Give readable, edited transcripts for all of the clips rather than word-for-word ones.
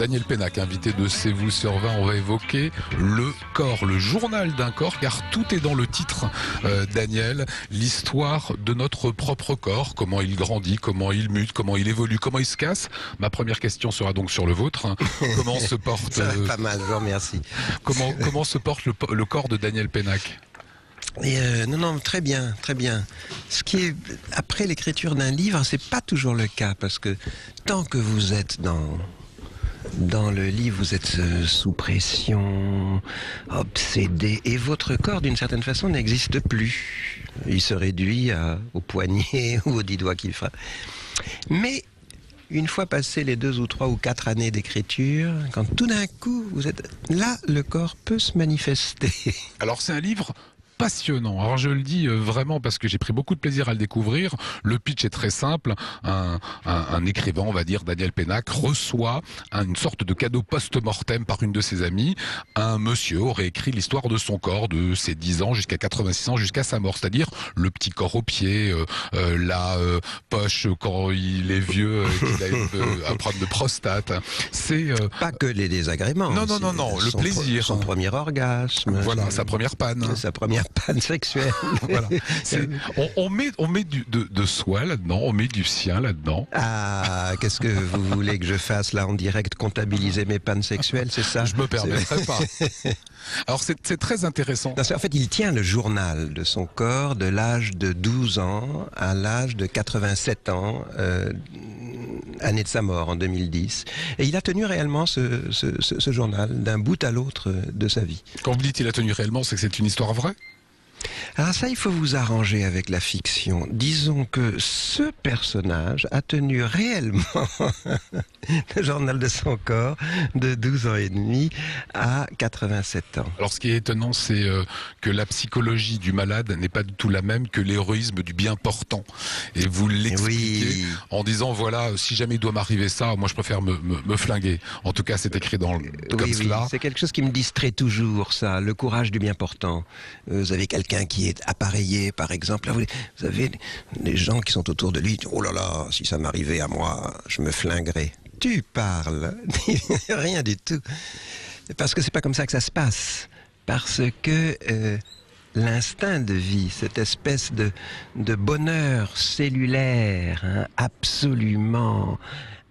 Daniel Pénac, invité de C'est vous sur 20, on va évoquer le corps, le journal d'un corps, car tout est dans le titre, Daniel, l'histoire de notre propre corps, comment il grandit, comment il mute, comment il évolue, comment il se casse. Ma première question sera donc sur le vôtre. Hein. Comment se porte... Ça va pas mal, je vous remercie. Comment se porte le corps de Daniel Pénac? Non, très bien, très bien. Ce qui est, après l'écriture d'un livre, c'est pas toujours le cas, parce que tant que vous êtes dans le livre, vous êtes sous pression, obsédé, et votre corps, d'une certaine façon, n'existe plus. Il se réduit au poignet ou aux 10 doigts qu'il frappe. Mais une fois passé les 2 ou 3 ou 4 années d'écriture, quand tout d'un coup, vous êtes là, le corps peut se manifester. Alors c'est un livre passionnant. Alors je le dis vraiment parce que j'ai pris beaucoup de plaisir à le découvrir. Le pitch est très simple. Un écrivain, on va dire, Daniel Pénac, reçoit une sorte de cadeau post-mortem par une de ses amies. Un monsieur aurait écrit l'histoire de son corps, de ses 10 ans jusqu'à 86 ans, jusqu'à sa mort. C'est-à-dire le petit corps au pied, la poche quand il est vieux, qu'il a un problème de prostate. C'est pas que les désagréments. Non, le plaisir. Son premier orgasme. Voilà, sa première panne. Sa première panne sexuelle. Voilà. On met de soi là-dedans, on met du sien là-dedans. Ah, qu'est-ce que vous voulez que je fasse là en direct, comptabiliser mes pannes sexuelles, c'est ça? Je me permettrai pas. Alors c'est très intéressant. En fait, il tient le journal de son corps de l'âge de 12 ans à l'âge de 87 ans, année de sa mort en 2010. Et il a tenu réellement ce journal d'un bout à l'autre de sa vie. Quand vous dites il a tenu réellement, c'est que c'est une histoire vraie? Alors ça, il faut vous arranger avec la fiction. Disons que ce personnage a tenu réellement le journal de son corps de 12 ans et demi à 87 ans. Alors ce qui est étonnant, c'est que la psychologie du malade n'est pas du tout la même que l'héroïsme du bien portant. Et vous l'expliquez en disant, voilà, si jamais il doit m'arriver ça, moi je préfère me flinguer. En tout cas, c'est écrit comme cela. C'est quelque chose qui me distrait toujours, ça, le courage du bien portant. Vous avez quelqu'un qui est appareillé, par exemple. Là, vous avez des gens qui sont autour de lui. Oh là là, si ça m'arrivait à moi, je me flinguerais. Tu parles. Rien du tout. Parce que c'est pas comme ça que ça se passe. Parce que l'instinct de vie, cette espèce de bonheur cellulaire, hein, absolument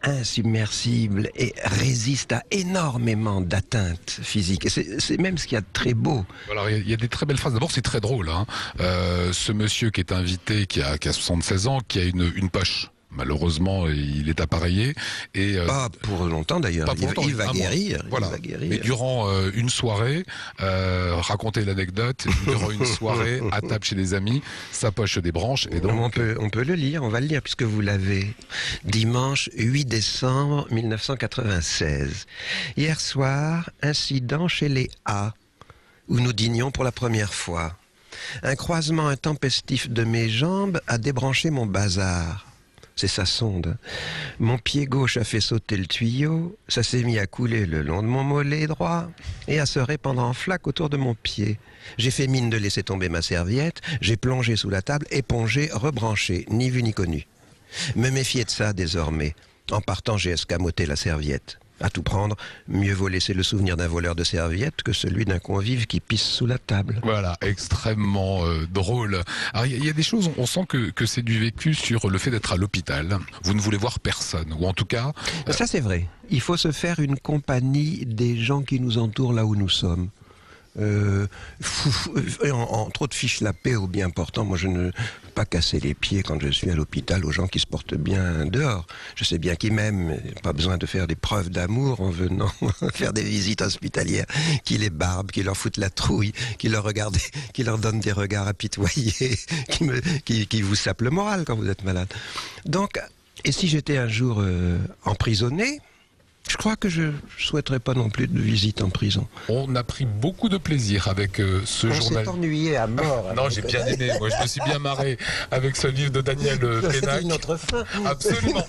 insubmersible et résiste à énormément d'atteintes physiques. Et c'est même ce qu'il y a de très beau. Alors il y a des très belles phrases. D'abord c'est très drôle. Hein. Ce monsieur qui est invité, qui a 76 ans, qui a une poche. Malheureusement, il est appareillé. Et, pas pour longtemps d'ailleurs. Il va guérir. Voilà. Il va guérir. Mais durant une soirée, raconter l'anecdote, durant une soirée, à table chez des amis, sa poche des branches. Et donc... on peut le lire, on va le lire puisque vous l'avez. Dimanche 8 décembre 1996. Hier soir, incident chez les A, où nous dînions pour la première fois. Un croisement intempestif de mes jambes a débranché mon bazar. C'est sa sonde. Mon pied gauche a fait sauter le tuyau, ça s'est mis à couler le long de mon mollet droit et à se répandre en flaque autour de mon pied. J'ai fait mine de laisser tomber ma serviette, j'ai plongé sous la table, épongé, rebranché, ni vu ni connu. Me méfier de ça désormais. En partant, j'ai escamoté la serviette. À tout prendre, mieux vaut laisser le souvenir d'un voleur de serviettes que celui d'un convive qui pisse sous la table. Voilà, extrêmement drôle. Alors il y a des choses, on sent que c'est du vécu sur le fait d'être à l'hôpital. Vous ne voulez voir personne, ou en tout cas... Ça c'est vrai. Il faut se faire une compagnie des gens qui nous entourent là où nous sommes. Entre autres fiche la paix au bien portant. Moi je ne veux pas casser les pieds quand je suis à l'hôpital aux gens qui se portent bien dehors. Je sais bien qu'ils m'aiment, pas besoin de faire des preuves d'amour en venant faire des visites hospitalières qui les barbent, qui leur foutent la trouille, qui leur regardent, qui leur donnent des regards apitoyés, qui vous sapent le moral quand vous êtes malade. Donc, et si j'étais un jour emprisonné, je crois que je ne souhaiterais pas non plus de visite en prison. On a pris beaucoup de plaisir avec ce journal. On s'est ennuyé à mort. Non, j'ai bien aimé. Moi, je me suis bien marré avec ce livre de Daniel Pénac. C'était une autre fin. Absolument.